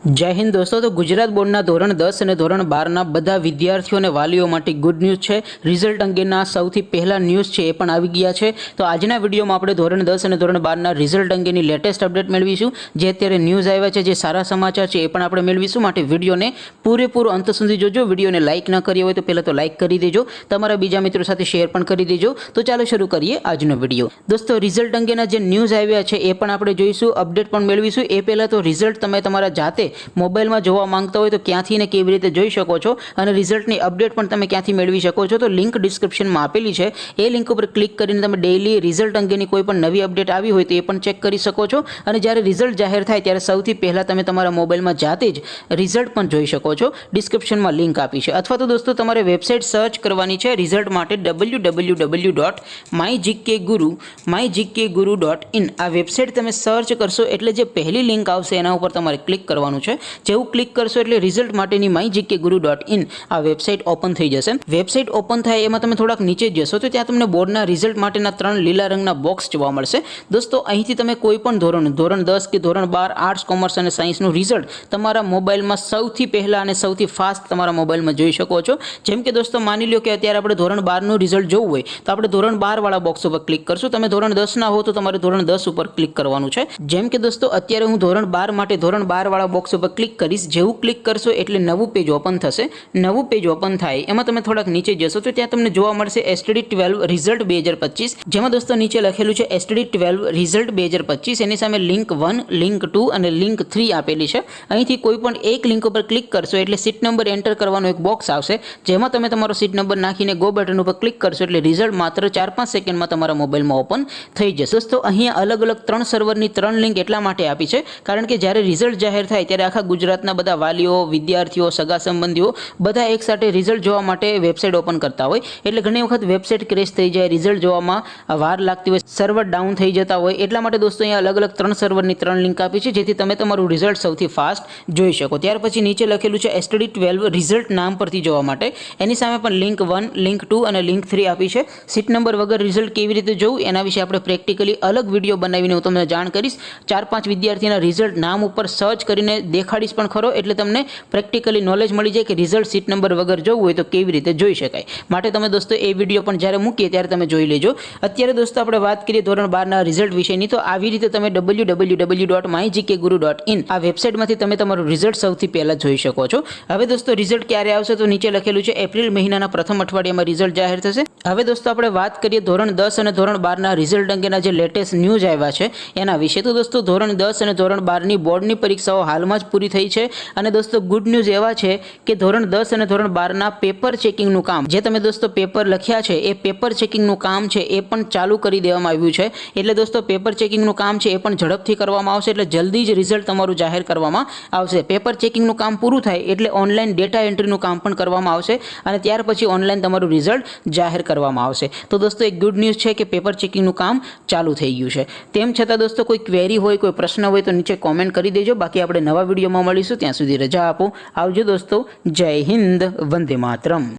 जय हिंद दोस्तों। तो गुजरात बोर्डना धोरण 10 અને ધોરણ 12ના બધા વિદ્યાર્થીઓ અને વાલીઓ માટે ગુડ ન્યૂઝ છે। રિઝલ્ટ અંગેના સૌથી પહેલા ન્યૂઝ છે એ પણ આવી ગયા છે। તો આજના વિડીયોમાં આપણે ધોરણ 10 અને ધોરણ 12ના રિઝલ્ટ અંગેની લેટેસ્ટ અપડેટ મેળવીશું। જે અત્યારે ન્યૂઝ આવ્યા છે, જે સારા સમાચાર છે એ પણ આપણે મેળવીશું। માટે વિડીયોને પૂરેપૂરો અંત સુધી જોજો। વિડીયોને લાઇક ન કરી હોય તો પહેલાં તો લાઇક કરી દેજો, તમારા બીજા મિત્રો સાથે શેર પણ કરી દેજો। તો ચાલો શરૂ કરીએ આજનો વિડીયો। દોસ્તો, રિઝલ્ટ અંગેના જે ન્યૂઝ આવ્યા છે એ પણ આપણે જોઈશું, અપડેટ પણ મેળવીશું। એ પહેલાં તો રિઝલ્ટ તમે તમારા જાતે મોબાઈલમાં જોવા માંગતા હોય તો ક્યાંથી ને કેવી રીતે જોઈ શકો છો અને રિઝલ્ટની અપડેટ પણ તમે ક્યાંથી મેળવી શકો છો, તો લિંક ડિસ્ક્રિપ્શનમાં આપેલી છે। એ લિંક ઉપર ક્લિક કરીને તમે ડેઈલી રિઝલ્ટ અંગેની કોઈ પણ નવી અપડેટ આવી હોય તો એ પણ ચેક કરી શકો છો। અને જ્યારે રિઝલ્ટ જાહેર થાય ત્યારે સૌથી પહેલાં તમે તમારા મોબાઈલમાં જાતે જ રિઝલ્ટ પણ જોઈ શકો છો। ડિસ્ક્રિપ્શનમાં લિંક આપી છે। અથવા તો દોસ્તો તમારે વેબસાઇટ સર્ચ કરવાની છે રિઝલ્ટ માટે www.mygkguru.in। આ વેબસાઇટ તમે સર્ચ કરશો એટલે જે પહેલી લિંક આવશે એના ઉપર તમારે ક્લિક કરવાનું છે। જેવું ક્લિક કરશો એટલે રિઝલ્ટ માટેની mygkguru.in આ વેબસાઇટ ઓપન થઈ જશે। વેબસાઇટ ઓપન થાય એમાં તમે થોડાક નીચે જશો તો ત્યાં તમને બોર્ડના રિઝલ્ટ માટેના 3 લીલા રંગના બોક્સ જોવા મળશે। દોસ્તો, અહીંથી તમે કોઈ પણ ધોરણ 10 કે ધોરણ 12 આર્ટ્સ, કોમર્સ અને સાયન્સનું રિઝલ્ટ તમારા મોબાઈલમાં સૌથી પહેલાં અને સૌથી ફાસ્ટ તમારા મોબાઈલમાં જોઈ શકો છો। જેમ કે દોસ્તો, માની લો કે અત્યારે આપણે ધોરણ 12નું રિઝલ્ટ જોવું હોય તો આપણે ધોરણ 12 વાળા બોક્સ ઉપર ક્લિક કરશું। તમે ધોરણ 10ના હો તો તમારે ધોરણ 10 ઉપર ક્લિક કરવાનું છે। જેમ કે દોસ્તો, અત્યારે હું ધોરણ 12 માટે ધોરણ 12 વાળા બોક્સ ઉપર ક્લિક કરીશ। જેવું ક્લિક કરશો એટલે નવું પેજ ઓપન થશે। નવું પેજ ઓપન થાય એમાં તમે થોડાક નીચે જશો તો ત્યાં તમને જોવા મળશે STD12 રિઝલ્ટ 2025, જેમાં દોસ્તો નીચે લખેલું છે STD12 રિઝલ્ટ 2025। એની સામે લિંક 1, લિંક 2 અને લિંક 3 આપેલી છે। અહીંથી કોઈ પણ એક લિંક ઉપર ક્લિક કરશો એટલે સીટ નંબર એન્ટર કરવાનો એક બોક્સ આવશે, જેમાં તમે તમારો સીટ નંબર નાખીને ગો બટન ઉપર ક્લિક કરશો એટલે રિઝલ્ટ માત્ર 4-5 સેકન્ડમાં તમારા મોબાઈલમાં ઓપન થઈ જશે। દોસ્તો, અહીંયા અલગ અલગ 3 સર્વરની 3 લિંક એટલા માટે આપી છે કારણ કે જ્યારે રિઝલ્ટ જાહેર થાય ત્યારે આખા ગુજરાતના બધા વાલીઓ, વિદ્યાર્થીઓ, સગા સંબંધીઓ બધા એકસાથે રિઝલ્ટ જોવા માટે વેબસાઇટ ઓપન કરતા હોય, એટલે ઘણી વખત વેબસાઇટ ક્રેશ થઈ જાય, રિઝલ્ટ જોવામાં વાર લાગતી હોય, સર્વર ડાઉન થઈ જતા હોય। એટલા માટે દોસ્તો અહીંયા અલગ અલગ 3 સર્વરની 3 લિંક આપી છે, જેથી તમે તમારું રિઝલ્ટ સૌથી ફાસ્ટ જોઈ શકો। ત્યાર પછી નીચે લખેલું છે STD12 રિઝલ્ટ નામ પરથી જોવા માટે। એની સામે પણ લિંક 1, લિંક 2 અને લિંક 3 આપી છે। સીટ નંબર વગર રિઝલ્ટ કેવી રીતે જોવું એના વિશે આપણે પ્રેક્ટિકલી અલગ વિડીયો બનાવીને હું તમને જાણ કરીશ। 4-5 વિદ્યાર્થીના રિઝલ્ટ નામ ઉપર સર્ચ કરીને દેખાડીશ પણ ખરો, એટલે તમને પ્રેક્ટિકલી નોલેજ મળી જાય કે રિઝલ્ટ સીટ નંબર વગર જોવું હોય તો કેવી રીતે જોઈ શકાય। માટે તમે દોસ્તો એ વિડીયો પણ જ્યારે મૂકીએ ત્યારે તમે જોઈ લેજો। અત્યારે દોસ્તો આપણે વાત કરીએ ધોરણ 12ના રિઝલ્ટ વિશેની, તો આવી રીતે તમે www.mygkguru.in આ વેબસાઇટમાંથી તમે તમારું રિઝલ્ટ સૌથી પહેલાં જોઈ શકો છો। હવે દોસ્તો રિઝલ્ટ ક્યારે આવશે તો નીચે લખેલું છે એપ્રિલ મહિનાના પ્રથમ અઠવાડિયામાં રિઝલ્ટ જાહેર થશે। હવે દોસ્તો આપણે વાત કરીએ ધોરણ 10 અને ધોરણ 12ના રિઝલ્ટ અંગેના જે લેટેસ્ટ ન્યૂઝ આવ્યા છે એના વિશે। તો દોસ્તો, ધોરણ 10 અને ધોરણ 12ની બોર્ડની પરીક્ષાઓ હાલમાં જ પૂરી થઈ છે અને દોસ્તો ગુડ ન્યૂઝ એવા છે કે ધોરણ 10 અને ધોરણ 12ના પેપર ચેકિંગનું કામ, જે તમે દોસ્તો પેપર લખ્યા છે એ પેપર ચેકિંગનું કામ છે એ પણ ચાલુ કરી દેવામાં આવ્યું છે। એટલે દોસ્તો પેપર ચેકિંગનું કામ છે એ પણ ઝડપથી કરવામાં આવશે, એટલે જલ્દી જ રિઝલ્ટ તમારું જાહેર કરવામાં આવશે। પેપર ચેકિંગનું કામ પૂરું થાય એટલે ઓનલાઈન ડેટા એન્ટ્રીનું કામ પણ કરવામાં આવશે અને ત્યાર પછી ઓનલાઈન તમારું રિઝલ્ટ જાહેર કરવામાં આવશે। તો દોસ્તો એક ગુડ ન્યૂઝ છે કે પેપર ચેકિંગનું કામ ચાલુ થઈ ગયું છે। તેમ છતાં દોસ્તો કોઈ ક્વેરી હોય, કોઈ પ્રશ્ન હોય તો નીચે કોમેન્ટ કરી દેજો। બાકી આપણે નવા વિડીયોમાં મળીશું, ત્યાં સુધી રજા આપો। આવજો દોસ્તો। જય હિન્દ, વંદે માતરમ।